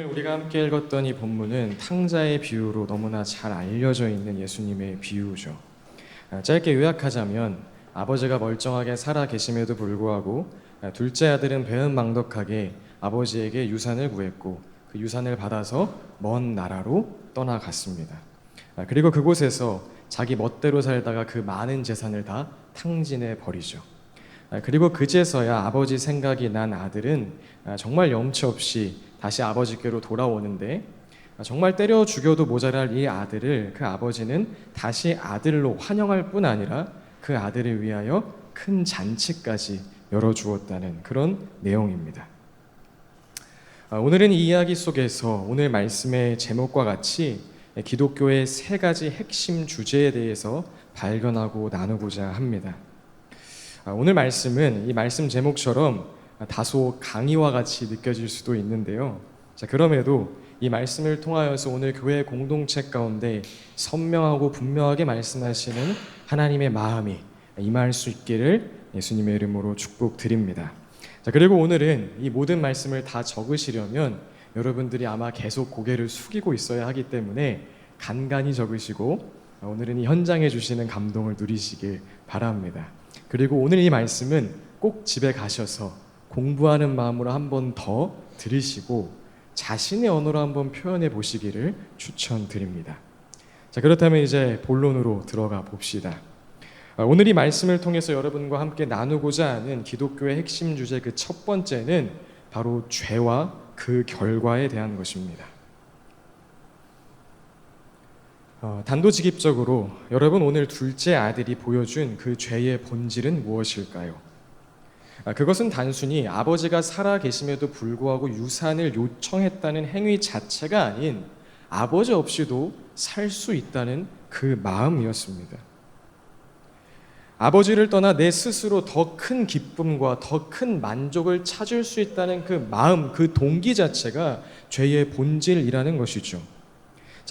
오늘 우리가 함께 읽었던 이 본문은 탕자의 비유로 너무나 잘 알려져 있는 예수님의 비유죠. 짧게 요약하자면 아버지가 멀쩡하게 살아 계심에도 불구하고 둘째 아들은 배은망덕하게 아버지에게 유산을 구했고 그 유산을 받아서 먼 나라로 떠나갔습니다. 그리고 그곳에서 자기 멋대로 살다가 그 많은 재산을 다 탕진해 버리죠. 그리고 그제서야 아버지 생각이 난 아들은 정말 염치 없이 다시 아버지께로 돌아오는데 정말 때려 죽여도 모자랄 이 아들을 그 아버지는 다시 아들로 환영할 뿐 아니라 그 아들을 위하여 큰 잔치까지 열어주었다는 그런 내용입니다. 오늘은 이 이야기 속에서 오늘 말씀의 제목과 같이 기독교의 세 가지 핵심 주제에 대해서 발견하고 나누고자 합니다. 오늘 말씀은 이 말씀 제목처럼 다소 강의와 같이 느껴질 수도 있는데요. 그럼에도 이 말씀을 통하여서 오늘 교회 공동체 가운데 선명하고 분명하게 말씀하시는 하나님의 마음이 임할 수 있기를 예수님의 이름으로 축복드립니다. 그리고 오늘은 이 모든 말씀을 다 적으시려면 여러분들이 아마 계속 고개를 숙이고 있어야 하기 때문에 간간히 적으시고 오늘은 이 현장에 주시는 감동을 누리시길 바랍니다. 그리고 오늘 이 말씀은 꼭 집에 가셔서 공부하는 마음으로 한 번 더 들으시고 자신의 언어로 한번 표현해 보시기를 추천드립니다. 그렇다면 이제 본론으로 들어가 봅시다. 오늘 이 말씀을 통해서 여러분과 함께 나누고자 하는 기독교의 핵심 주제 그 첫 번째는 바로 죄와 그 결과에 대한 것입니다. 단도직입적으로 여러분 오늘 둘째 아들이 보여준 그 죄의 본질은 무엇일까요? 그것은 단순히 아버지가 살아 계심에도 불구하고 유산을 요청했다는 행위 자체가 아닌 아버지 없이도 살 수 있다는 그 마음이었습니다. 아버지를 떠나 내 스스로 더 큰 기쁨과 더 큰 만족을 찾을 수 있다는 그 마음, 그 동기 자체가 죄의 본질이라는 것이죠.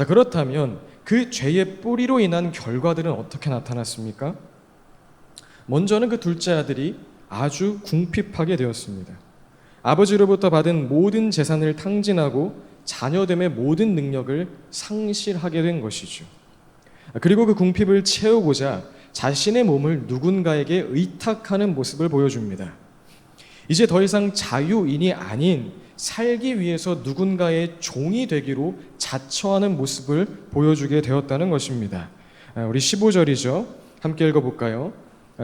그렇다면 그 죄의 뿌리로 인한 결과들은 어떻게 나타났습니까? 먼저는 그 둘째 아들이 아주 궁핍하게 되었습니다. 아버지로부터 받은 모든 재산을 탕진하고 자녀됨의 모든 능력을 상실하게 된 것이죠. 그리고 그 궁핍을 채우고자 자신의 몸을 누군가에게 의탁하는 모습을 보여줍니다. 이제 더 이상 자유인이 아닌 살기 위해서 누군가의 종이 되기로 자처하는 모습을 보여주게 되었다는 것입니다. 우리 15절이죠. 함께 읽어볼까요?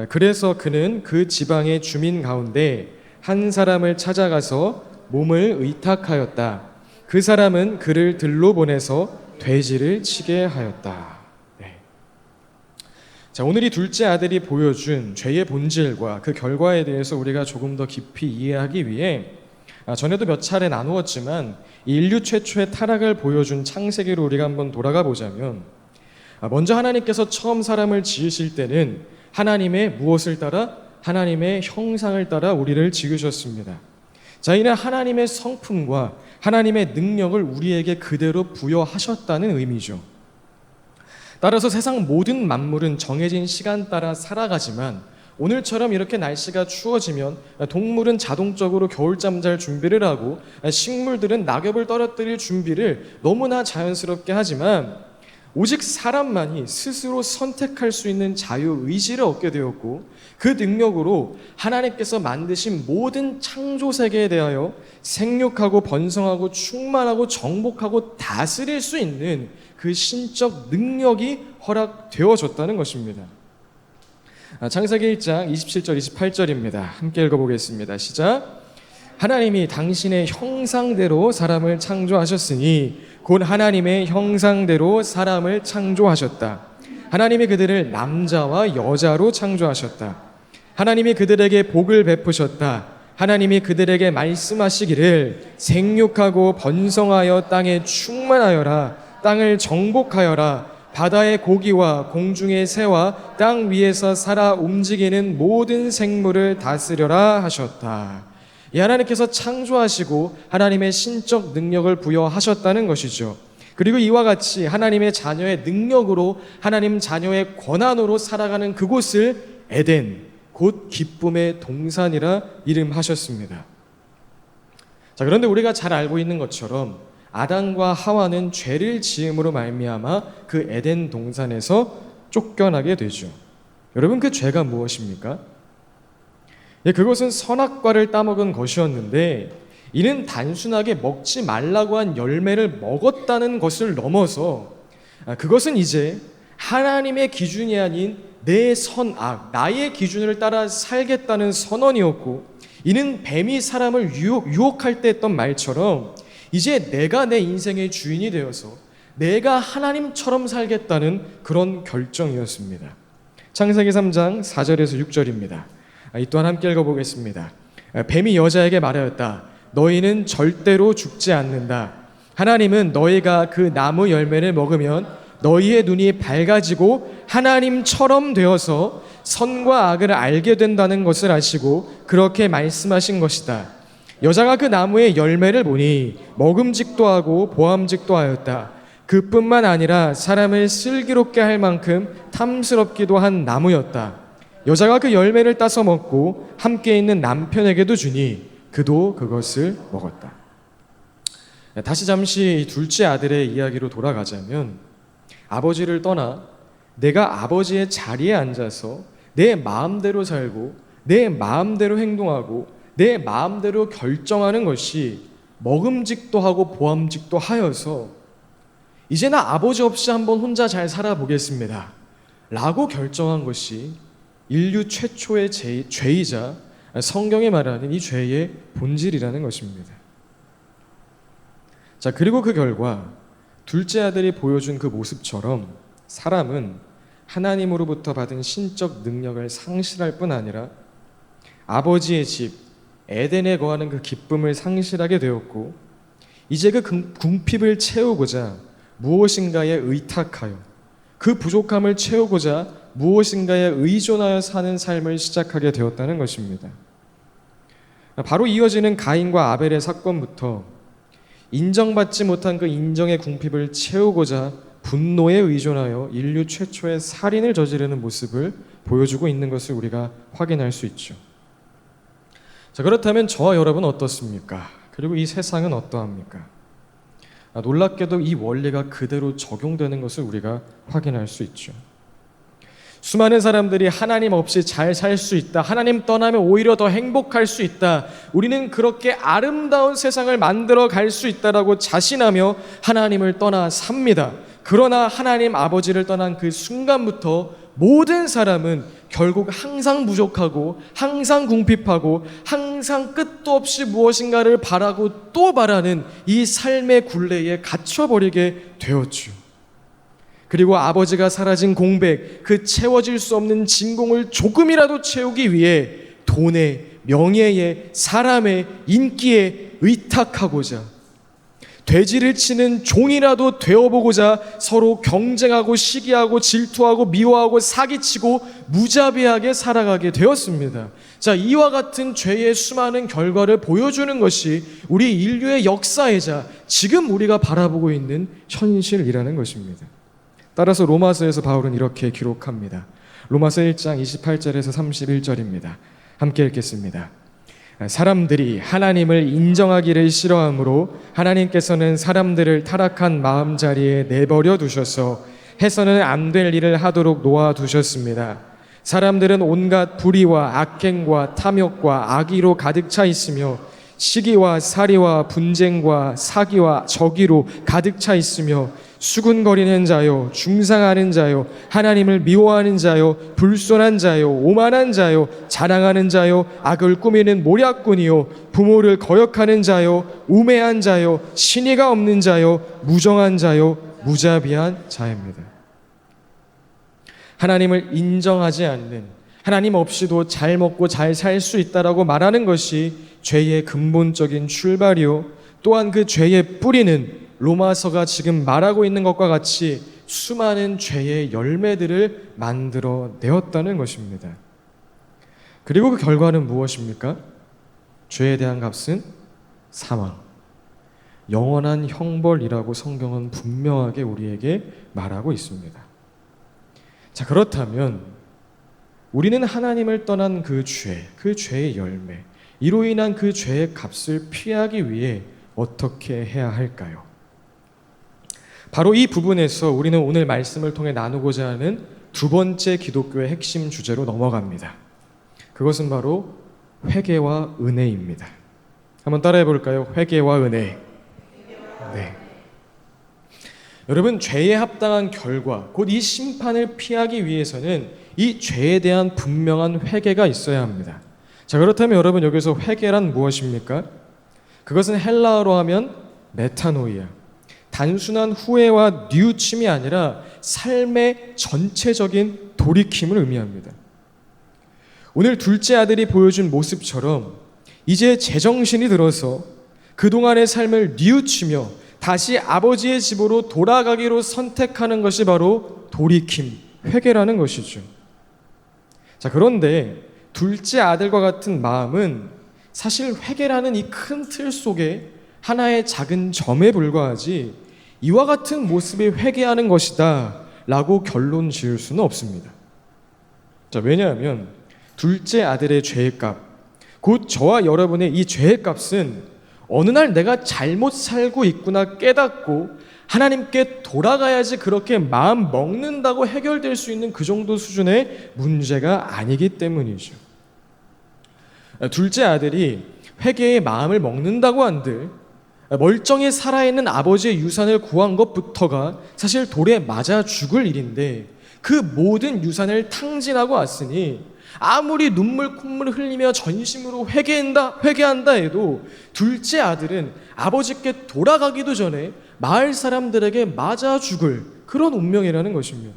그래서 그는 그 지방의 주민 가운데 한 사람을 찾아가서 몸을 의탁하였다. 그 사람은 그를 들로 보내서 돼지를 치게 하였다. 오늘 이 둘째 아들이 보여준 죄의 본질과 그 결과에 대해서 우리가 조금 더 깊이 이해하기 위해 전에도 몇 차례 나누었지만 인류 최초의 타락을 보여준 창세기로 우리가 한번 돌아가 보자면 먼저 하나님께서 처음 사람을 지으실 때는 하나님의 무엇을 따라? 하나님의 형상을 따라 우리를 지으셨습니다. 이는 하나님의 성품과 하나님의 능력을 우리에게 그대로 부여하셨다는 의미죠. 따라서 세상 모든 만물은 정해진 시간 따라 살아가지만 오늘처럼 이렇게 날씨가 추워지면 동물은 자동적으로 겨울잠 잘 준비를 하고 식물들은 낙엽을 떨어뜨릴 준비를 너무나 자연스럽게 하지만 오직 사람만이 스스로 선택할 수 있는 자유의지를 얻게 되었고 그 능력으로 하나님께서 만드신 모든 창조 세계에 대하여 생육하고 번성하고 충만하고 정복하고 다스릴 수 있는 그 신적 능력이 허락되어졌다는 것입니다. 창세기 1장 27절 28절입니다. 함께 읽어보겠습니다. 시작. 하나님이 당신의 형상대로 사람을 창조하셨으니 곧 하나님의 형상대로 사람을 창조하셨다. 하나님이 그들을 남자와 여자로 창조하셨다. 하나님이 그들에게 복을 베푸셨다. 하나님이 그들에게 말씀하시기를 생육하고 번성하여 땅에 충만하여라. 땅을 정복하여라. 바다의 고기와 공중의 새와 땅 위에서 살아 움직이는 모든 생물을 다스려라 하셨다. 이 하나님께서 창조하시고 하나님의 신적 능력을 부여하셨다는 것이죠. 그리고 이와 같이 하나님의 자녀의 능력으로 하나님 자녀의 권한으로 살아가는 그곳을 에덴, 곧 기쁨의 동산이라 이름하셨습니다. 그런데 우리가 잘 알고 있는 것처럼 아담과 하와는 죄를 지음으로 말미암아 그 에덴 동산에서 쫓겨나게 되죠. 여러분, 그 죄가 무엇입니까? 예, 그것은 선악과를 따먹은 것이었는데 이는 단순하게 먹지 말라고 한 열매를 먹었다는 것을 넘어서 그것은 이제 하나님의 기준이 아닌 내 선악, 나의 기준을 따라 살겠다는 선언이었고, 이는 뱀이 사람을 유혹할 때 했던 말처럼 이제 내가 내 인생의 주인이 되어서 내가 하나님처럼 살겠다는 그런 결정이었습니다. 창세기 3장 4절에서 6절입니다. 이 또한 함께 읽어보겠습니다. 뱀이 여자에게 말하였다. 너희는 절대로 죽지 않는다. 하나님은 너희가 그 나무 열매를 먹으면 너희의 눈이 밝아지고 하나님처럼 되어서 선과 악을 알게 된다는 것을 아시고 그렇게 말씀하신 것이다. 여자가 그 나무의 열매를 보니 먹음직도 하고 보암직도 하였다. 그뿐만 아니라 사람을 슬기롭게 할 만큼 탐스럽기도 한 나무였다. 여자가 그 열매를 따서 먹고 함께 있는 남편에게도 주니 그도 그것을 먹었다. 다시 잠시 둘째 아들의 이야기로 돌아가자면, 아버지를 떠나 내가 아버지의 자리에 앉아서 내 마음대로 살고 내 마음대로 행동하고 내 마음대로 결정하는 것이 먹음직도 하고 보암직도 하여서 이제 나 아버지 없이 한번 혼자 잘 살아보겠습니다 라고 결정한 것이 인류 최초의 죄이자 성경이 말하는 이 죄의 본질이라는 것입니다. 자, 그리고 그 결과 둘째 아들이 보여준 그 모습처럼 사람은 하나님으로부터 받은 신적 능력을 상실할 뿐 아니라 아버지의 집 에덴에 거하는 그 기쁨을 상실하게 되었고, 이제 그 궁핍을 채우고자 무엇인가에 의탁하여 그 부족함을 채우고자 무엇인가에 의존하여 사는 삶을 시작하게 되었다는 것입니다. 바로 이어지는 가인과 아벨의 사건부터 인정받지 못한 그 인정의 궁핍을 채우고자 분노에 의존하여 인류 최초의 살인을 저지르는 모습을 보여주고 있는 것을 우리가 확인할 수 있죠. 자, 그렇다면 저와 여러분은 어떻습니까? 그리고 이 세상은 어떠합니까? 놀랍게도 이 원리가 그대로 적용되는 것을 우리가 확인할 수 있죠. 수많은 사람들이 하나님 없이 잘 살 수 있다, 하나님 떠나면 오히려 더 행복할 수 있다, 우리는 그렇게 아름다운 세상을 만들어 갈 수 있다라고 자신하며 하나님을 떠나 삽니다. 그러나 하나님 아버지를 떠난 그 순간부터 모든 사람은 결국 항상 부족하고 항상 궁핍하고 항상 끝도 없이 무엇인가를 바라고 또 바라는 이 삶의 굴레에 갇혀버리게 되었죠. 그리고 아버지가 사라진 공백, 그 채워질 수 없는 진공을 조금이라도 채우기 위해 돈에, 명예에, 사람의 인기에 의탁하고자, 돼지를 치는 종이라도 되어보고자 서로 경쟁하고 시기하고 질투하고 미워하고 사기치고 무자비하게 살아가게 되었습니다. 자, 이와 같은 죄의 수많은 결과를 보여주는 것이 우리 인류의 역사이자 지금 우리가 바라보고 있는 현실이라는 것입니다. 따라서 로마서에서 바울은 이렇게 기록합니다. 로마서 1장 28절에서 31절입니다. 함께 읽겠습니다. 사람들이 하나님을 인정하기를 싫어하므로 하나님께서는 사람들을 타락한 마음자리에 내버려 두셔서 해서는 안 될 일을 하도록 놓아두셨습니다. 사람들은 온갖 불의와 악행과 탐욕과 악의로 가득 차 있으며 시기와 살이와 분쟁과 사기와 저기로 가득 차 있으며 수군거리는 자요, 중상하는 자요, 하나님을 미워하는 자요, 불손한 자요, 오만한 자요, 자랑하는 자요, 악을 꾸미는 모략꾼이요, 부모를 거역하는 자요, 우매한 자요, 신의가 없는 자요, 무정한 자요, 무자비한 자입니다. 하나님을 인정하지 않는, 하나님 없이도 잘 먹고 잘 살 수 있다라고 말하는 것이 죄의 근본적인 출발이요, 또한 그 죄의 뿌리는 로마서가 지금 말하고 있는 것과 같이 수많은 죄의 열매들을 만들어내었다는 것입니다. 그리고 그 결과는 무엇입니까? 죄에 대한 값은 사망, 영원한 형벌이라고 성경은 분명하게 우리에게 말하고 있습니다. 자, 그렇다면 우리는 하나님을 떠난 그 죄, 그 죄의 열매, 이로 인한 그 죄의 값을 피하기 위해 어떻게 해야 할까요? 바로 이 부분에서 우리는 오늘 말씀을 통해 나누고자 하는 두 번째 기독교의 핵심 주제로 넘어갑니다. 그것은 바로 회개와 은혜입니다. 한번 따라해 볼까요? 회개와 은혜. 네. 여러분, 죄에 합당한 결과, 곧 이 심판을 피하기 위해서는 이 죄에 대한 분명한 회개가 있어야 합니다. 자, 그렇다면 여러분, 여기서 회개란 무엇입니까? 그것은 헬라어로 하면 메타노이아, 단순한 후회와 뉘우침이 아니라 삶의 전체적인 돌이킴을 의미합니다. 오늘 둘째 아들이 보여준 모습처럼 이제 제정신이 들어서 그동안의 삶을 뉘우치며 다시 아버지의 집으로 돌아가기로 선택하는 것이 바로 돌이킴, 회개라는 것이죠. 자, 그런데 둘째 아들과 같은 마음은 사실 회개라는 이 큰 틀 속에 하나의 작은 점에 불과하지 이와 같은 모습에 회개하는 것이다 라고 결론 지을 수는 없습니다. 자, 왜냐하면 둘째 아들의 죄의 값, 곧 저와 여러분의 이 죄의 값은 어느 날 내가 잘못 살고 있구나 깨닫고 하나님께 돌아가야지 그렇게 마음 먹는다고 해결될 수 있는 그 정도 수준의 문제가 아니기 때문이죠. 둘째 아들이 회개의 마음을 먹는다고 한들 멀쩡히 살아있는 아버지의 유산을 구한 것부터가 사실 돌에 맞아 죽을 일인데 그 모든 유산을 탕진하고 왔으니 아무리 눈물 콧물 흘리며 전심으로 회개한다 해도 둘째 아들은 아버지께 돌아가기도 전에 마을 사람들에게 맞아 죽을 그런 운명이라는 것입니다.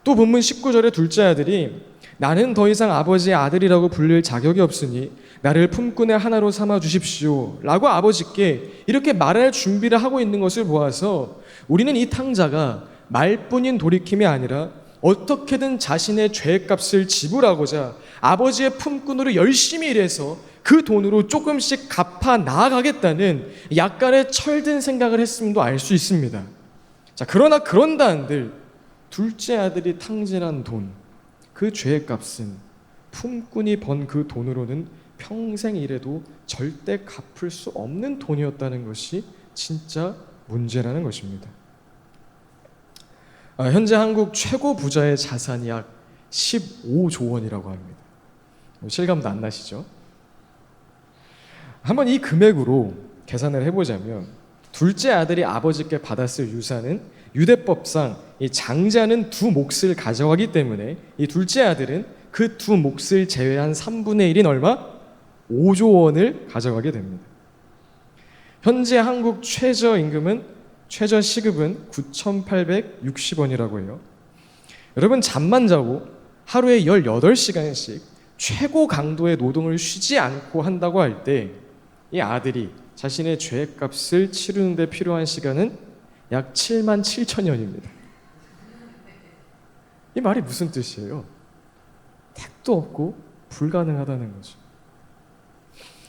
또 본문 19절에 둘째 아들이 나는 더 이상 아버지의 아들이라고 불릴 자격이 없으니 나를 품꾼의 하나로 삼아 주십시오 라고 아버지께 이렇게 말할 준비를 하고 있는 것을 보아서 우리는 이 탕자가 말뿐인 돌이킴이 아니라 어떻게든 자신의 죄값을 지불하고자 아버지의 품꾼으로 열심히 일해서 그 돈으로 조금씩 갚아 나아가겠다는 약간의 철든 생각을 했음도 알 수 있습니다. 자, 그러나 그런다 한들 둘째 아들이 탕진한 돈, 그 죄값은 품꾼이 번 그 돈으로는 평생 일해도 절대 갚을 수 없는 돈이었다는 것이 진짜 문제라는 것입니다. 현재 한국 최고 부자의 자산이 약 15조 원이라고 합니다. 실감도 안 나시죠? 한번 이 금액으로 계산을 해보자면 둘째 아들이 아버지께 받았을 유산은 유대법상 이 장자는 두 몫을 가져가기 때문에 이 둘째 아들은 그 두 몫을 제외한 3분의 1인 얼마? 5조 원을 가져가게 됩니다. 현재 한국 최저 시급은 9,860원이라고 해요. 여러분, 잠만 자고 하루에 18시간씩 최고 강도의 노동을 쉬지 않고 한다고 할 때 이 아들이 자신의 죄값을 치르는 데 필요한 시간은 약 77,000년입니다. 이 말이 무슨 뜻이에요? 택도 없고 불가능하다는 거죠.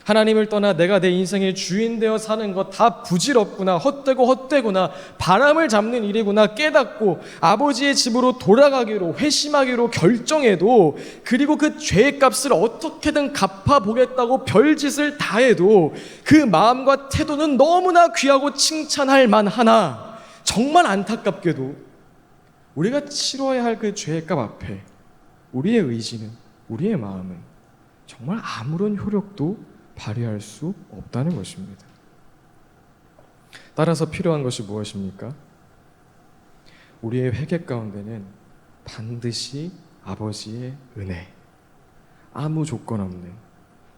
하나님을 떠나 내가 내 인생의 주인 되어 사는 것 다 부질없구나, 헛되구나, 바람을 잡는 일이구나 깨닫고 아버지의 집으로 돌아가기로 회심하기로 결정해도, 그리고 그 죄의 값을 어떻게든 갚아보겠다고 별짓을 다 해도 그 마음과 태도는 너무나 귀하고 칭찬할 만하나 정말 안타깝게도 우리가 치러야 할 그 죄의 값 앞에 우리의 의지는, 우리의 마음은 정말 아무런 효력도 발휘할 수 없다는 것입니다. 따라서 필요한 것이 무엇입니까? 우리의 회개 가운데는 반드시 아버지의 은혜, 아무 조건 없는,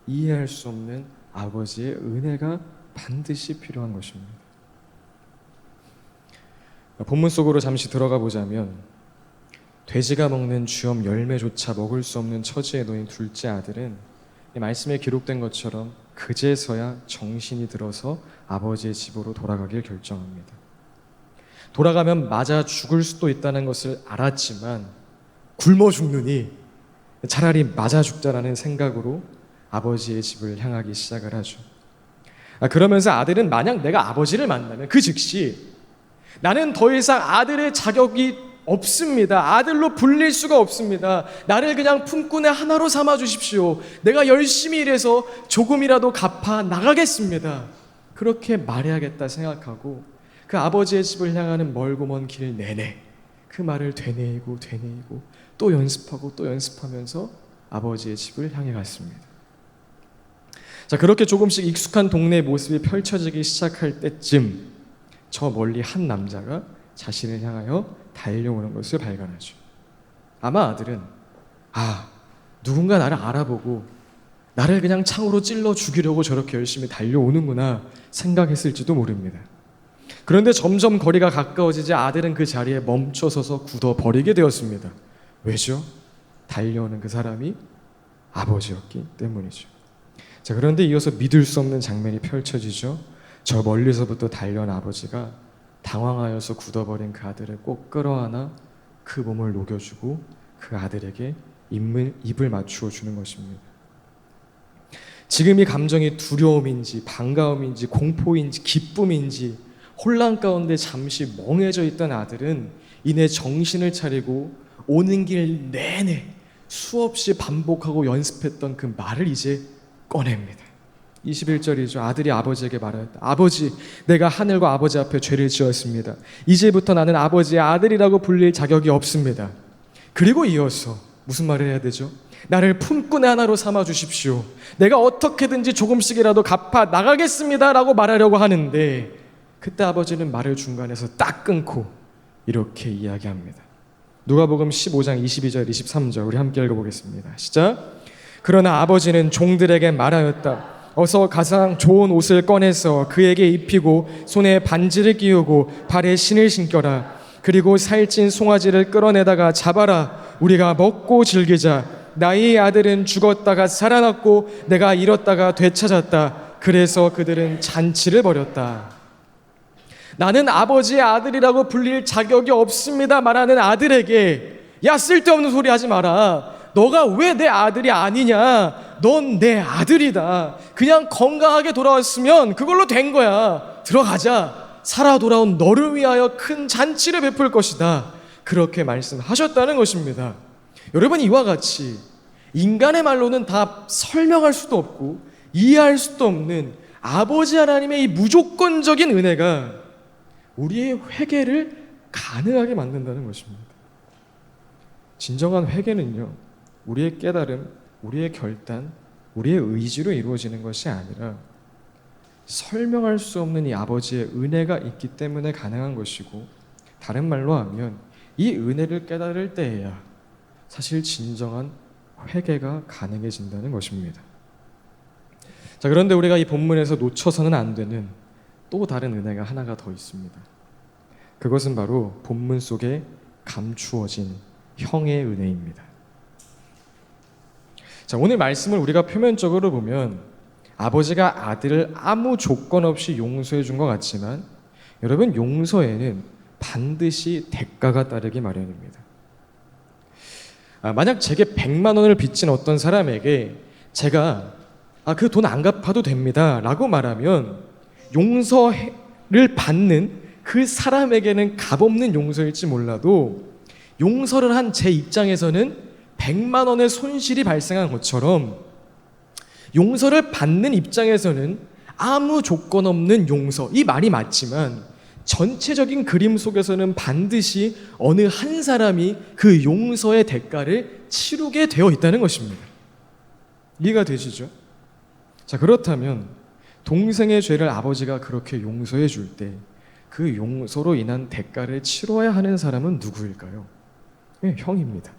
이해할 수 없는 아버지의 은혜가 반드시 필요한 것입니다. 본문 속으로 잠시 들어가 보자면 돼지가 먹는 주염 열매조차 먹을 수 없는 처지에 놓인 둘째 아들은 말씀에 기록된 것처럼 그제서야 정신이 들어서 아버지의 집으로 돌아가길 결정합니다. 돌아가면 맞아 죽을 수도 있다는 것을 알았지만 굶어 죽느니 차라리 맞아 죽자라는 생각으로 아버지의 집을 향하기 시작을 하죠. 그러면서 아들은 만약 내가 아버지를 만나면 그 즉시 나는 더 이상 아들의 자격이 없습니다. 아들로 불릴 수가 없습니다. 나를 그냥 품꾼의 하나로 삼아 주십시오. 내가 열심히 일해서 조금이라도 갚아 나가겠습니다. 그렇게 말해야겠다 생각하고 그 아버지의 집을 향하는 멀고 먼 길 내내 그 말을 되뇌이고 또 연습하고 또 연습하면서 아버지의 집을 향해 갔습니다. 자, 그렇게 조금씩 익숙한 동네의 모습이 펼쳐지기 시작할 때쯤 저 멀리 한 남자가 자신을 향하여 달려오는 것을 발견하죠. 아마 아들은 누군가 나를 알아보고 나를 그냥 창으로 찔러 죽이려고 저렇게 열심히 달려오는구나 생각했을지도 모릅니다. 그런데 점점 거리가 가까워지자 아들은 그 자리에 멈춰서서 굳어버리게 되었습니다. 왜죠? 달려오는 그 사람이 아버지였기 때문이죠. 자, 그런데 이어서 믿을 수 없는 장면이 펼쳐지죠. 저 멀리서부터 달려온 아버지가 당황하여서 굳어버린 그 아들을 꼭 끌어안아 그 몸을 녹여주고 그 아들에게 입을 맞추어 주는 것입니다. 지금 이 감정이 두려움인지 반가움인지 공포인지 기쁨인지 혼란 가운데 잠시 멍해져 있던 아들은 이내 정신을 차리고 오는 길 내내 수없이 반복하고 연습했던 그 말을 이제 꺼냅니다. 21절이죠. 아들이 아버지에게 말하였다. 아버지, 내가 하늘과 아버지 앞에 죄를 지었습니다. 이제부터 나는 아버지의 아들이라고 불릴 자격이 없습니다. 그리고 이어서 무슨 말을 해야 되죠? 나를 품꾼의 하나로 삼아 주십시오. 내가 어떻게든지 조금씩이라도 갚아 나가겠습니다 라고 말하려고 하는데 그때 아버지는 말을 중간에서 딱 끊고 이렇게 이야기합니다. 누가복음 15장 22절 23절 우리 함께 읽어보겠습니다. 시작. 그러나 아버지는 종들에게 말하였다. 어서 가장 좋은 옷을 꺼내서 그에게 입히고 손에 반지를 끼우고 발에 신을 신겨라. 그리고 살찐 송아지를 끌어내다가 잡아라. 우리가 먹고 즐기자. 나의 아들은 죽었다가 살아났고 내가 잃었다가 되찾았다. 그래서 그들은 잔치를 벌였다. 나는 아버지의 아들이라고 불릴 자격이 없습니다 말하는 아들에게 야, 쓸데없는 소리 하지 마라. 너가 왜 내 아들이 아니냐? 넌 내 아들이다. 그냥 건강하게 돌아왔으면 그걸로 된 거야. 들어가자. 살아 돌아온 너를 위하여 큰 잔치를 베풀 것이다. 그렇게 말씀하셨다는 것입니다. 여러분, 이와 같이 인간의 말로는 다 설명할 수도 없고 이해할 수도 없는 아버지 하나님의 이 무조건적인 은혜가 우리의 회개를 가능하게 만든다는 것입니다. 진정한 회개는요, 우리의 깨달음, 우리의 결단, 우리의 의지로 이루어지는 것이 아니라 설명할 수 없는 이 아버지의 은혜가 있기 때문에 가능한 것이고, 다른 말로 하면 이 은혜를 깨달을 때에야 사실 진정한 회개가 가능해진다는 것입니다. 자, 그런데 우리가 이 본문에서 놓쳐서는 안 되는 또 다른 은혜가 하나가 더 있습니다. 그것은 바로 본문 속에 감추어진 형의 은혜입니다. 자, 오늘 말씀을 우리가 표면적으로 보면 아버지가 아들을 아무 조건 없이 용서해 준 것 같지만 여러분, 용서에는 반드시 대가가 따르기 마련입니다. 만약 제게 100만 원을 빚진 어떤 사람에게 제가 그 돈 안 갚아도 됩니다 라고 말하면 용서를 받는 그 사람에게는 값없는 용서일지 몰라도 용서를 한 제 입장에서는 100만 원의 손실이 발생한 것처럼 용서를 받는 입장에서는 아무 조건 없는 용서, 이 말이 맞지만 전체적인 그림 속에서는 반드시 어느 한 사람이 그 용서의 대가를 치르게 되어 있다는 것입니다. 이해가 되시죠? 자, 그렇다면 동생의 죄를 아버지가 그렇게 용서해 줄 때 그 용서로 인한 대가를 치러야 하는 사람은 누구일까요? 형입니다.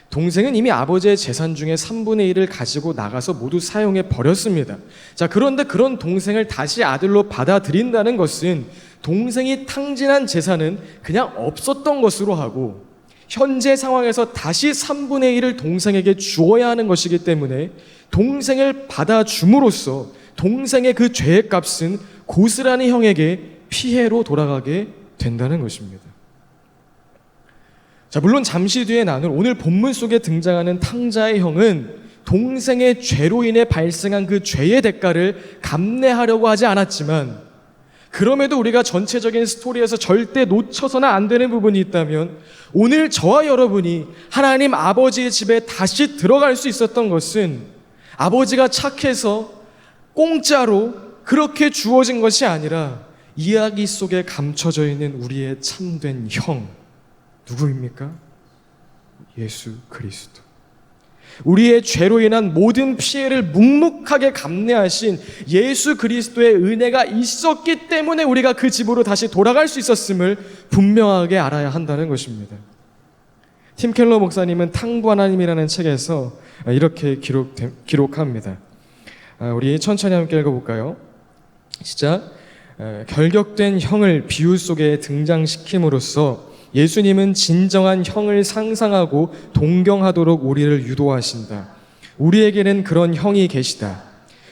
동생은 이미 아버지의 재산 중에 3분의 1을 가지고 나가서 모두 사용해 버렸습니다. 자, 그런데 그런 동생을 다시 아들로 받아들인다는 것은 동생이 탕진한 재산은 그냥 없었던 것으로 하고 현재 상황에서 다시 3분의 1을 동생에게 주어야 하는 것이기 때문에 동생을 받아줌으로써 동생의 그 죄의 값은 고스란히 형에게 피해로 돌아가게 된다는 것입니다. 자, 물론 잠시 뒤에 나눌 오늘 본문 속에 등장하는 탕자의 형은 동생의 죄로 인해 발생한 그 죄의 대가를 감내하려고 하지 않았지만, 그럼에도 우리가 전체적인 스토리에서 절대 놓쳐서는 안 되는 부분이 있다면 오늘 저와 여러분이 하나님 아버지의 집에 다시 들어갈 수 있었던 것은 아버지가 착해서 공짜로 그렇게 주어진 것이 아니라 이야기 속에 감춰져 있는 우리의 참된 형, 누구입니까? 예수 그리스도. 우리의 죄로 인한 모든 피해를 묵묵하게 감내하신 예수 그리스도의 은혜가 있었기 때문에 우리가 그 집으로 다시 돌아갈 수 있었음을 분명하게 알아야 한다는 것입니다. 팀 켈러 목사님은 탕부 하나님이라는 책에서 이렇게 기록합니다. 우리 천천히 함께 읽어볼까요? 시작. 결격된 형을 비유 속에 등장시킴으로써 예수님은 진정한 형을 상상하고 동경하도록 우리를 유도하신다. 우리에게는 그런 형이 계시다.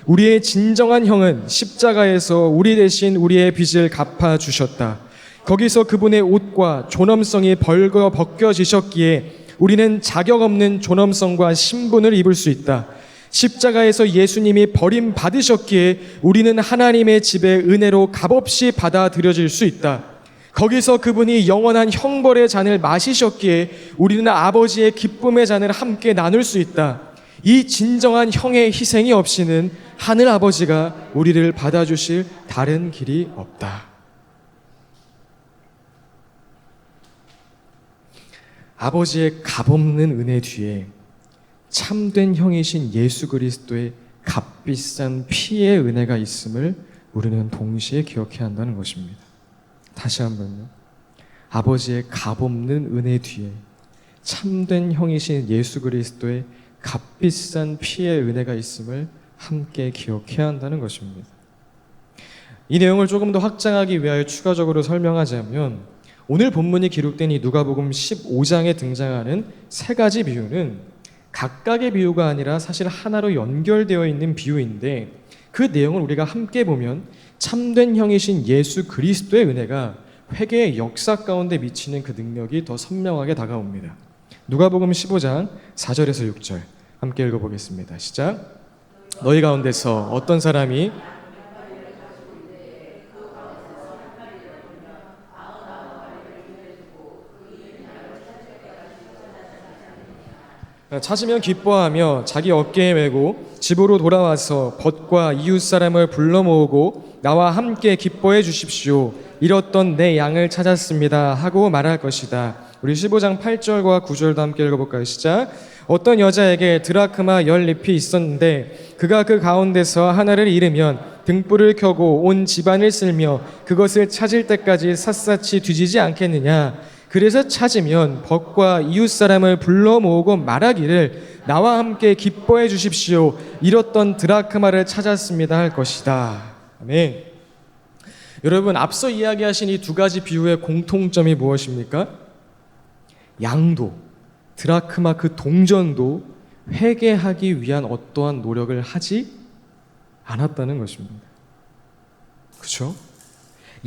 우리의 진정한 형은 십자가에서 우리 대신 우리의 빚을 갚아주셨다. 거기서 그분의 옷과 존엄성이 벗겨지셨기에 우리는 자격 없는 존엄성과 신분을 입을 수 있다. 십자가에서 예수님이 버림받으셨기에 우리는 하나님의 집에 은혜로 값없이 받아들여질 수 있다. 거기서 그분이 영원한 형벌의 잔을 마시셨기에 우리는 아버지의 기쁨의 잔을 함께 나눌 수 있다. 이 진정한 형의 희생이 없이는 하늘 아버지가 우리를 받아주실 다른 길이 없다. 아버지의 값없는 은혜 뒤에 참된 형이신 예수 그리스도의 값비싼 피의 은혜가 있음을 우리는 동시에 기억해야 한다는 것입니다. 다시 한번요. 아버지의 값없는 은혜 뒤에 참된 형이신 예수 그리스도의 값비싼 피의 은혜가 있음을 함께 기억해야 한다는 것입니다. 이 내용을 조금 더 확장하기 위하여 추가적으로 설명하자면 오늘 본문이 기록된 이 누가복음 15장에 등장하는 세 가지 비유는 각각의 비유가 아니라 사실 하나로 연결되어 있는 비유인데 그 내용을 우리가 함께 보면 참된 형이신 예수 그리스도의 은혜가 회개의 역사 가운데 미치는 그 능력이 더 선명하게 다가옵니다. 누가복음 15장 4절에서 6절 함께 읽어보겠습니다. 시작. 너희 가운데서 어떤 사람이 찾으면 기뻐하며 자기 어깨에 메고 집으로 돌아와서 벗과 이웃 사람을 불러 모으고 나와 함께 기뻐해 주십시오. 잃었던 내 양을 찾았습니다 하고 말할 것이다. 우리 15장 8절과 9절도 함께 읽어볼까요? 시작. 어떤 여자에게 드라크마 10잎이 있었는데 그가 그 가운데서 하나를 잃으면 등불을 켜고 온 집안을 쓸며 그것을 찾을 때까지 샅샅이 뒤지지 않겠느냐. 그래서 찾으면 벗과 이웃 사람을 불러 모으고 말하기를 나와 함께 기뻐해 주십시오. 잃었던 드라크마를 찾았습니다 할 것이다. 아멘. 여러분, 앞서 이야기하신 이 두 가지 비유의 공통점이 무엇입니까? 양도, 드라크마 그 동전도 회개하기 위한 어떠한 노력을 하지 않았다는 것입니다. 그렇죠?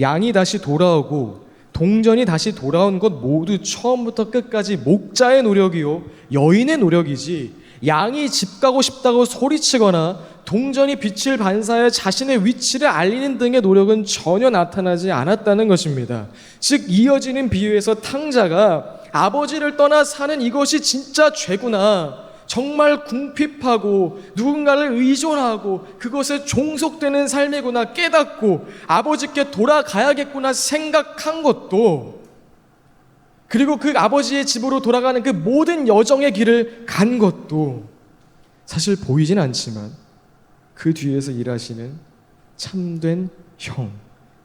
양이 다시 돌아오고 동전이 다시 돌아온 것 모두 처음부터 끝까지 목자의 노력이요 여인의 노력이지 양이 집 가고 싶다고 소리치거나 동전이 빛을 반사해 자신의 위치를 알리는 등의 노력은 전혀 나타나지 않았다는 것입니다. 즉 이어지는 비유에서 탕자가 아버지를 떠나 사는 이것이 진짜 죄구나, 정말 궁핍하고 누군가를 의존하고 그것에 종속되는 삶이구나 깨닫고 아버지께 돌아가야겠구나 생각한 것도, 그리고 그 아버지의 집으로 돌아가는 그 모든 여정의 길을 간 것도 사실 보이진 않지만 그 뒤에서 일하시는 참된 형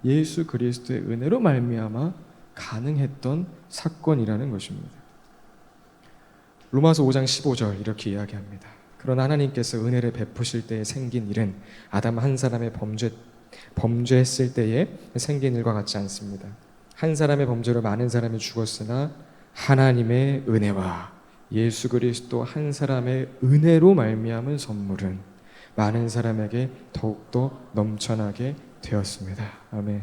예수 그리스도의 은혜로 말미암아 가능했던 사건이라는 것입니다. 로마서 5장 15절 이렇게 이야기합니다. 그러나 하나님께서 은혜를 베푸실 때에 생긴 일은 아담 한 사람의 범죄했을 때에 생긴 일과 같지 않습니다. 한 사람의 범죄로 많은 사람이 죽었으나 하나님의 은혜와 예수 그리스도 한 사람의 은혜로 말미암은 선물은 많은 사람에게 더욱더 넘쳐나게 되었습니다. 아멘.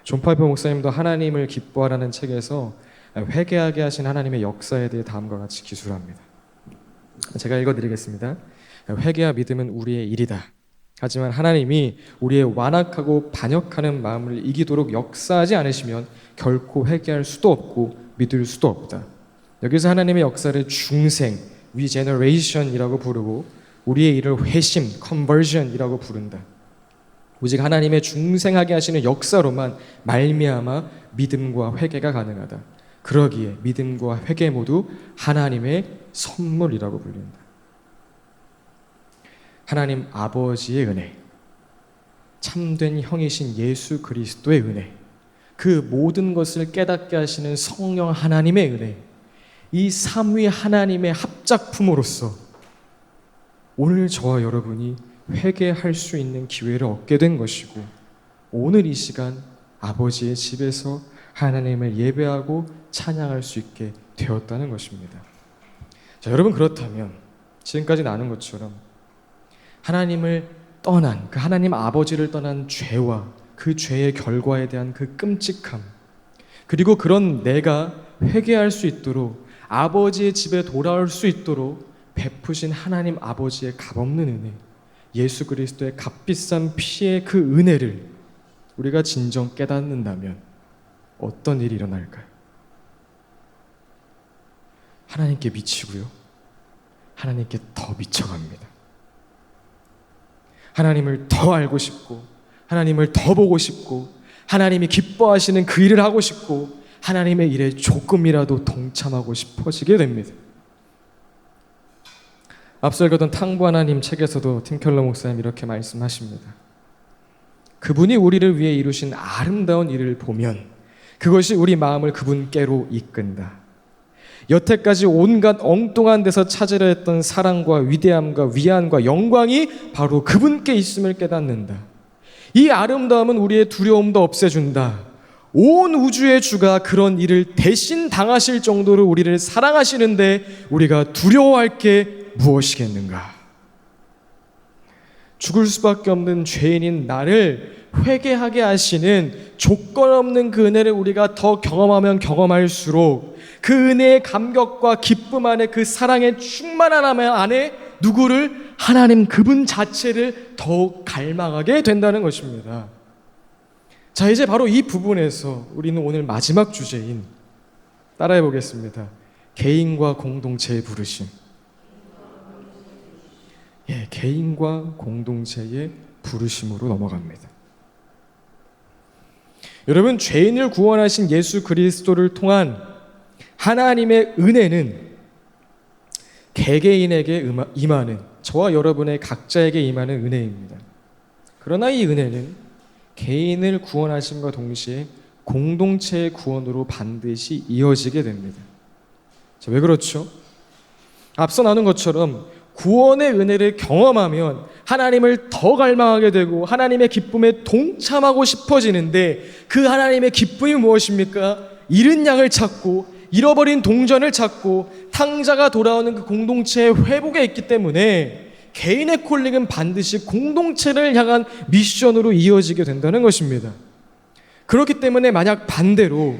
존 파이퍼 목사님도 하나님을 기뻐하라는 책에서 회개하게 하신 하나님의 역사에 대해 다음과 같이 기술합니다. 제가 읽어드리겠습니다. 회개와 믿음은 우리의 일이다. 하지만 하나님이 우리의 완악하고 반역하는 마음을 이기도록 역사하지 않으시면 결코 회개할 수도 없고 믿을 수도 없다. 여기서 하나님의 역사를 중생, regeneration이라고 부르고 우리의 일을 회심, conversion이라고 부른다. 오직 하나님의 중생하게 하시는 역사로만 말미암아 믿음과 회개가 가능하다. 그러기에 믿음과 회개 모두 하나님의 선물이라고 불린다. 하나님 아버지의 은혜, 참된 형이신 예수 그리스도의 은혜, 그 모든 것을 깨닫게 하시는 성령 하나님의 은혜, 이 삼위 하나님의 합작품으로서 오늘 저와 여러분이 회개할 수 있는 기회를 얻게 된 것이고, 오늘 이 시간 아버지의 집에서 하나님을 예배하고 찬양할 수 있게 되었다는 것입니다. 자, 여러분, 그렇다면 지금까지 나눈 것처럼 하나님을 떠난, 그 하나님 아버지를 떠난 죄와 그 죄의 결과에 대한 그 끔찍함, 그리고 그런 내가 회개할 수 있도록 아버지의 집에 돌아올 수 있도록 베푸신 하나님 아버지의 값없는 은혜, 예수 그리스도의 값비싼 피의 그 은혜를 우리가 진정 깨닫는다면 어떤 일이 일어날까요? 하나님께 미치고요, 하나님께 더 미쳐갑니다. 하나님을 더 알고 싶고, 하나님을 더 보고 싶고, 하나님이 기뻐하시는 그 일을 하고 싶고, 하나님의 일에 조금이라도 동참하고 싶어지게 됩니다. 앞서 읽었던 탕부 하나님 책에서도 팀 켈러 목사님 이렇게 말씀하십니다. 그분이 우리를 위해 이루신 아름다운 일을 보면 그것이 우리 마음을 그분께로 이끈다. 여태까지 온갖 엉뚱한 데서 찾으려 했던 사랑과 위대함과 위안과 영광이 바로 그분께 있음을 깨닫는다. 이 아름다움은 우리의 두려움도 없애준다. 온 우주의 주가 그런 일을 대신 당하실 정도로 우리를 사랑하시는데 우리가 두려워할 게 무엇이겠는가? 죽을 수밖에 없는 죄인인 나를 회개하게 하시는 조건 없는 그 은혜를 우리가 더 경험하면 경험할수록 그 은혜의 감격과 기쁨 안에, 그 사랑의 충만함 안에 누구를? 하나님 그분 자체를 더욱 갈망하게 된다는 것입니다. 자, 이제 바로 이 부분에서 우리는 오늘 마지막 주제인, 따라해 보겠습니다. 개인과 공동체의 부르심. 개인과 공동체의 부르심으로 넘어갑니다. 여러분, 죄인을 구원하신 예수 그리스도를 통한 하나님의 은혜는 개개인에게 임하는, 저와 여러분의 각자에게 임하는 은혜입니다. 그러나 이 은혜는 개인을 구원하심과 동시에 공동체의 구원으로 반드시 이어지게 됩니다. 자, 왜 그렇죠? 앞서 나눈 것처럼 구원의 은혜를 경험하면 하나님을 더 갈망하게 되고 하나님의 기쁨에 동참하고 싶어지는데, 그 하나님의 기쁨이 무엇입니까? 잃은 양을 찾고 잃어버린 동전을 찾고 탕자가 돌아오는 그 공동체의 회복에 있기 때문에 개인의 콜링은 반드시 공동체를 향한 미션으로 이어지게 된다는 것입니다. 그렇기 때문에 만약 반대로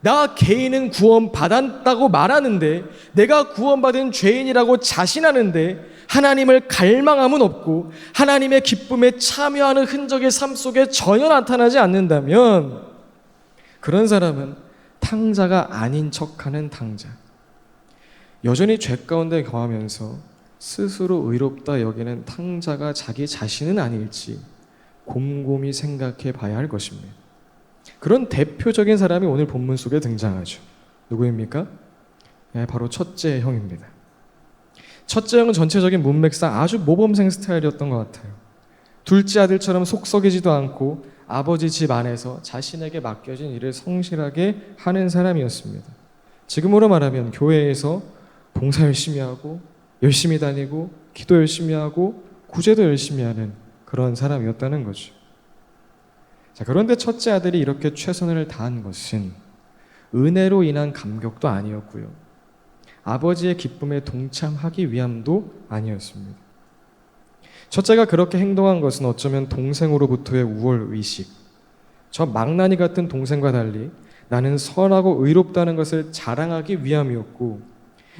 나 개인은 구원받았다고 말하는데, 내가 구원받은 죄인이라고 자신하는데 하나님을 갈망함은 없고 하나님의 기쁨에 참여하는 흔적의 삶 속에 전혀 나타나지 않는다면, 그런 사람은 탕자가 아닌 척하는 탕자, 여전히 죄 가운데 거하면서 스스로 의롭다 여기는 탕자가 자기 자신은 아닐지 곰곰이 생각해 봐야 할 것입니다. 그런 대표적인 사람이 오늘 본문 속에 등장하죠. 누구입니까? 바로 첫째 형입니다. 첫째 형은 전체적인 문맥상 아주 모범생 스타일이었던 것 같아요. 둘째 아들처럼 속 썩이지도 않고 아버지 집 안에서 자신에게 맡겨진 일을 성실하게 하는 사람이었습니다. 지금으로 말하면 교회에서 봉사 열심히 하고 열심히 다니고 기도 열심히 하고 구제도 열심히 하는 그런 사람이었다는 거죠. 자, 그런데 첫째 아들이 이렇게 최선을 다한 것은 은혜로 인한 감격도 아니었고요, 아버지의 기쁨에 동참하기 위함도 아니었습니다. 첫째가 그렇게 행동한 것은 어쩌면 동생으로부터의 우월의식, 저 망나니 같은 동생과 달리 나는 선하고 의롭다는 것을 자랑하기 위함이었고,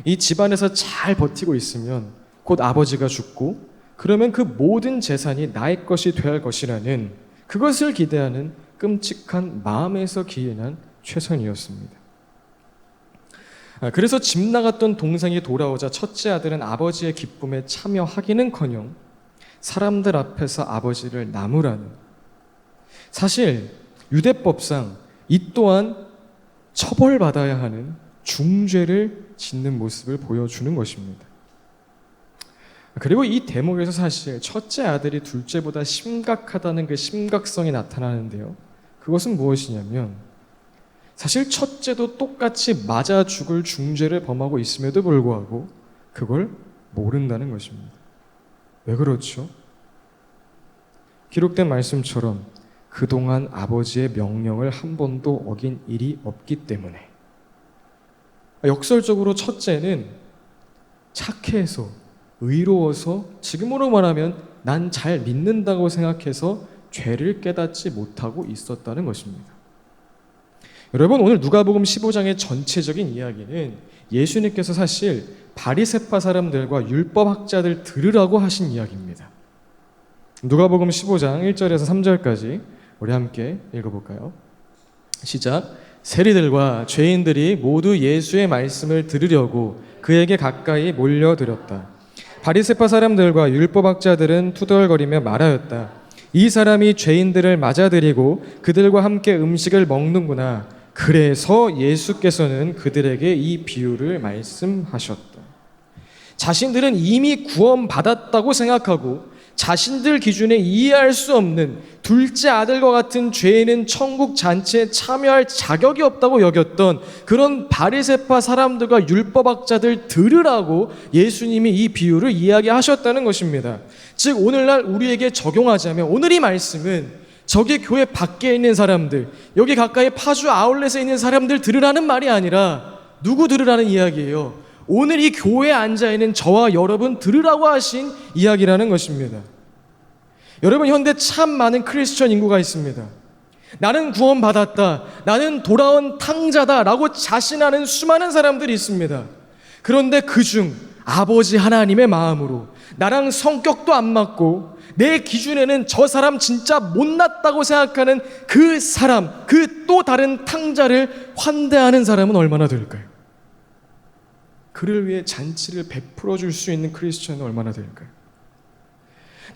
이 집안에서 잘 버티고 있으면 곧 아버지가 죽고 그러면 그 모든 재산이 나의 것이 되어야 할 것이라는, 그것을 기대하는 끔찍한 마음에서 기인한 최선이었습니다. 그래서 집 나갔던 동생이 돌아오자 첫째 아들은 아버지의 기쁨에 참여하기는커녕 사람들 앞에서 아버지를 나무라는, 사실 유대법상 이 또한 처벌받아야 하는 중죄를 짓는 모습을 보여주는 것입니다. 그리고 이 대목에서 사실 첫째 아들이 둘째보다 심각하다는 그 심각성이 나타나는데요. 그것은 무엇이냐면 사실 첫째도 똑같이 맞아 죽을 중죄를 범하고 있음에도 불구하고 그걸 모른다는 것입니다. 왜 그렇죠? 기록된 말씀처럼 그동안 아버지의 명령을 한 번도 어긴 일이 없기 때문에 역설적으로 첫째는 착해서 의로워서 지금으로 말하면 난 잘 믿는다고 생각해서 죄를 깨닫지 못하고 있었다는 것입니다. 여러분, 오늘 누가복음 15장의 전체적인 이야기는 예수님께서 사실 바리새파 사람들과 율법학자들 들으라고 하신 이야기입니다. 누가복음 15장 1절에서 3절까지 우리 함께 읽어볼까요? 시작. 세리들과 죄인들이 모두 예수의 말씀을 들으려고 그에게 가까이 몰려들었다. 바리새파 사람들과 율법학자들은 투덜거리며 말하였다. 이 사람이 죄인들을 맞아들이고 그들과 함께 음식을 먹는구나. 그래서 예수께서는 그들에게 이 비유를 말씀하셨다. 자신들은 이미 구원받았다고 생각하고 자신들 기준에 이해할 수 없는 둘째 아들과 같은 죄인은 천국 잔치에 참여할 자격이 없다고 여겼던 그런 바리새파 사람들과 율법학자들 들으라고 예수님이 이 비유를 이야기하셨다는 것입니다. 즉 오늘날 우리에게 적용하자면 오늘 이 말씀은 저기 교회 밖에 있는 사람들, 여기 가까이 파주 아울렛에 있는 사람들 들으라는 말이 아니라 누구 들으라는 이야기예요? 오늘 이 교회에 앉아있는 저와 여러분 들으라고 하신 이야기라는 것입니다. 여러분, 현대 참 많은 크리스천 인구가 있습니다. 나는 구원받았다, 나는 돌아온 탕자다 라고 자신하는 수많은 사람들이 있습니다. 그런데 그중 아버지 하나님의 마음으로 나랑 성격도 안 맞고 내 기준에는 저 사람 진짜 못났다고 생각하는 그 사람, 그 또 다른 탕자를 환대하는 사람은 얼마나 될까요? 그를 위해 잔치를 베풀어 줄 수 있는 크리스천은 얼마나 될까요?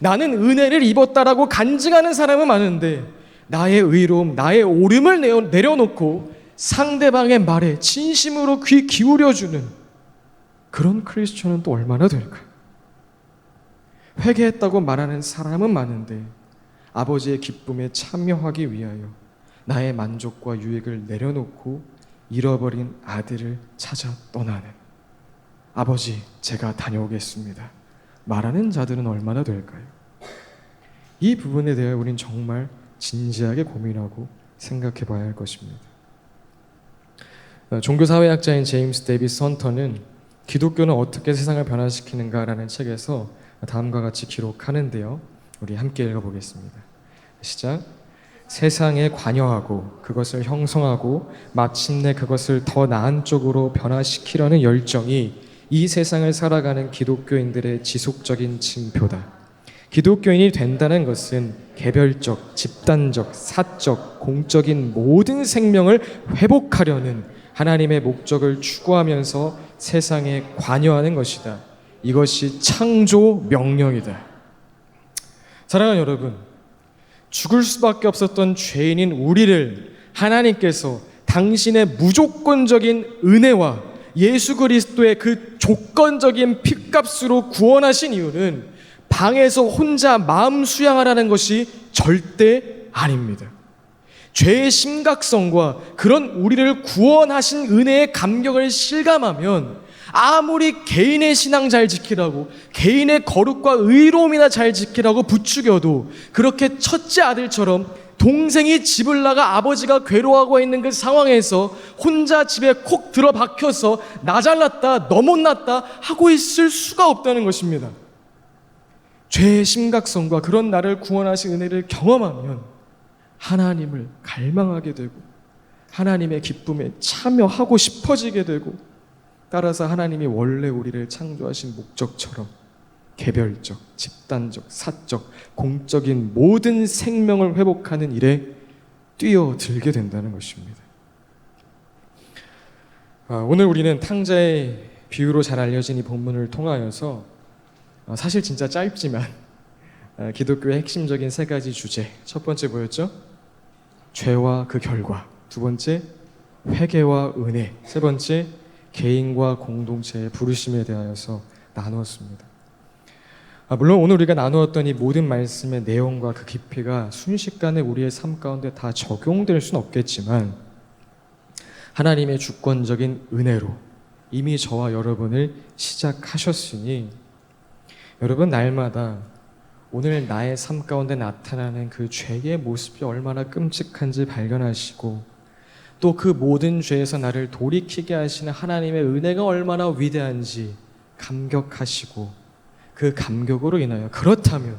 나는 은혜를 입었다라고 간증하는 사람은 많은데 나의 의로움, 나의 옳음을 내려놓고 상대방의 말에 진심으로 귀 기울여주는 그런 크리스천은 또 얼마나 될까요? 회개했다고 말하는 사람은 많은데 아버지의 기쁨에 참여하기 위하여 나의 만족과 유익을 내려놓고 잃어버린 아들을 찾아 떠나는 아버지, 제가 다녀오겠습니다 말하는 자들은 얼마나 될까요? 이 부분에 대해 우린 정말 진지하게 고민하고 생각해 봐야 할 것입니다. 종교사회학자인 제임스 데이비스 헌터는 기독교는 어떻게 세상을 변화시키는가라는 책에서 다음과 같이 기록하는데요. 우리 함께 읽어보겠습니다. 시작. 세상에 관여하고 그것을 형성하고 마침내 그것을 더 나은 쪽으로 변화시키려는 열정이 이 세상을 살아가는 기독교인들의 지속적인 징표다. 기독교인이 된다는 것은 개별적, 집단적, 사적, 공적인 모든 생명을 회복하려는 하나님의 목적을 추구하면서 세상에 관여하는 것이다. 이것이 창조 명령이다. 사랑하는 여러분, 죽을 수밖에 없었던 죄인인 우리를 하나님께서 당신의 무조건적인 은혜와 예수 그리스도의 그 조건적인 핏값으로 구원하신 이유는 방에서 혼자 마음 수양하라는 것이 절대 아닙니다. 죄의 심각성과 그런 우리를 구원하신 은혜의 감격을 실감하면 아무리 개인의 신앙 잘 지키라고, 개인의 거룩과 의로움이나 잘 지키라고 부추겨도 그렇게 첫째 아들처럼 동생이 집을 나가 아버지가 괴로워하고 있는 그 상황에서 혼자 집에 콕 들어박혀서 나 잘났다, 너 못났다 하고 있을 수가 없다는 것입니다. 죄의 심각성과 그런 나를 구원하신 은혜를 경험하면 하나님을 갈망하게 되고 하나님의 기쁨에 참여하고 싶어지게 되고 따라서 하나님이 원래 우리를 창조하신 목적처럼 개별적, 집단적, 사적, 공적인 모든 생명을 회복하는 일에 뛰어들게 된다는 것입니다. 오늘 우리는 탕자의 비유로 잘 알려진 이 본문을 통하여서 사실 진짜 짧지만 기독교의 핵심적인 세 가지 주제, 첫 번째 뭐였죠? 죄와 그 결과, 두 번째 회개와 은혜, 세 번째 개인과 공동체의 부르심에 대하여서 나누었습니다. 물론 오늘 우리가 나누었던 이 모든 말씀의 내용과 그 깊이가 순식간에 우리의 삶 가운데 다 적용될 수는 없겠지만 하나님의 주권적인 은혜로 이미 저와 여러분을 시작하셨으니 여러분 날마다 오늘 나의 삶 가운데 나타나는 그 죄의 모습이 얼마나 끔찍한지 발견하시고 또 그 모든 죄에서 나를 돌이키게 하시는 하나님의 은혜가 얼마나 위대한지 감격하시고 그 감격으로 인하여 그렇다면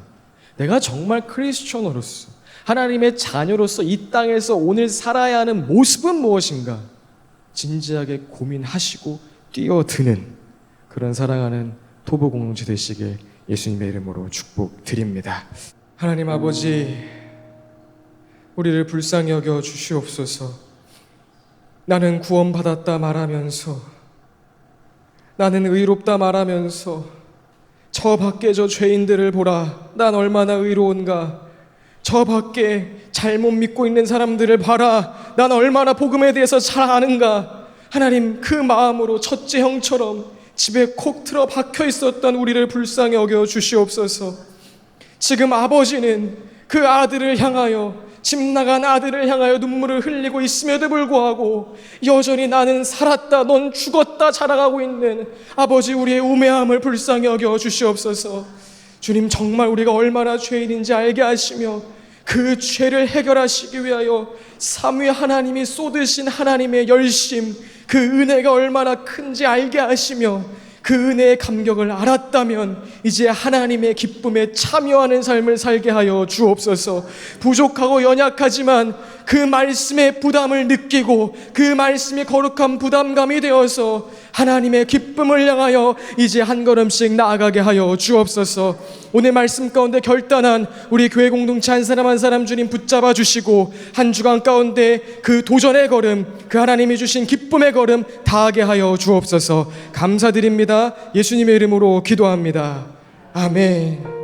내가 정말 크리스천으로서 하나님의 자녀로서 이 땅에서 오늘 살아야 하는 모습은 무엇인가 진지하게 고민하시고 뛰어드는 그런 사랑하는 토부 공동체 되시길 예수님의 이름으로 축복드립니다. 하나님 아버지, 우리를 불쌍히 여겨 주시옵소서. 나는 구원받았다 말하면서, 나는 의롭다 말하면서 저 밖에 저 죄인들을 보라, 난 얼마나 의로운가. 저 밖에 잘못 믿고 있는 사람들을 봐라, 난 얼마나 복음에 대해서 잘 아는가. 하나님, 그 마음으로 첫째 형처럼 집에 콕 틀어 박혀 있었던 우리를 불쌍히 여겨 주시옵소서. 지금 아버지는 그 아들을 향하여, 집 나간 아들을 향하여 눈물을 흘리고 있음에도 불구하고 여전히 나는 살았다, 넌 죽었다 자랑하고 있는 아버지, 우리의 우매함을 불쌍히 여겨 주시옵소서. 주님, 정말 우리가 얼마나 죄인인지 알게 하시며 그 죄를 해결하시기 위하여 삼위 하나님이 쏟으신 하나님의 열심, 그 은혜가 얼마나 큰지 알게 하시며 그 은혜의 감격을 알았다면 이제 하나님의 기쁨에 참여하는 삶을 살게 하여 주옵소서. 부족하고 연약하지만 그 말씀의 부담을 느끼고 그 말씀이 거룩한 부담감이 되어서 하나님의 기쁨을 향하여 이제 한 걸음씩 나아가게 하여 주옵소서. 오늘 말씀 가운데 결단한 우리 교회 공동체 한 사람 한 사람 주님 붙잡아 주시고 한 주간 가운데 그 도전의 걸음, 그 하나님이 주신 기쁨의 걸음 다하게 하여 주옵소서. 감사드립니다. 예수님의 이름으로 기도합니다. 아멘.